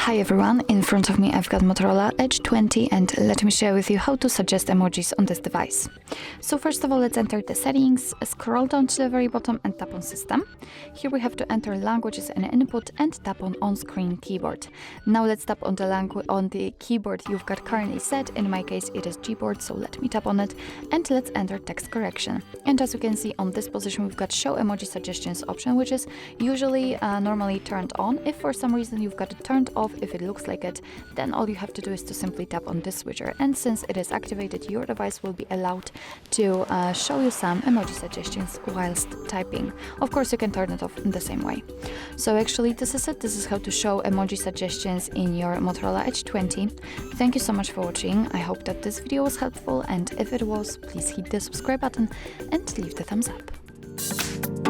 Hi everyone, in front of me I've got Motorola Edge 20 and let me share with you how to suggest emojis on this device. So first of all, let's enter the settings, scroll down to the very bottom and tap on System. Here we have to enter languages and input and tap on on-screen keyboard. Now let's tap on the keyboard you've got currently set. In my case it is Gboard, so let me tap on it and let's enter text correction. And as you can see on this position we've got show emoji suggestions option, which is usually normally turned on. If for some reason you've got it turned off, if it looks like it, then all you have to do is to simply tap on this switcher, and since it is activated, your device will be allowed to show you some emoji suggestions whilst typing. Of course, you can turn it off in the same way. So actually this is it. This is how to show emoji suggestions in your Motorola Edge 20. Thank you so much for watching. I hope that this video was helpful, and if it was, please hit the subscribe button and leave the thumbs up.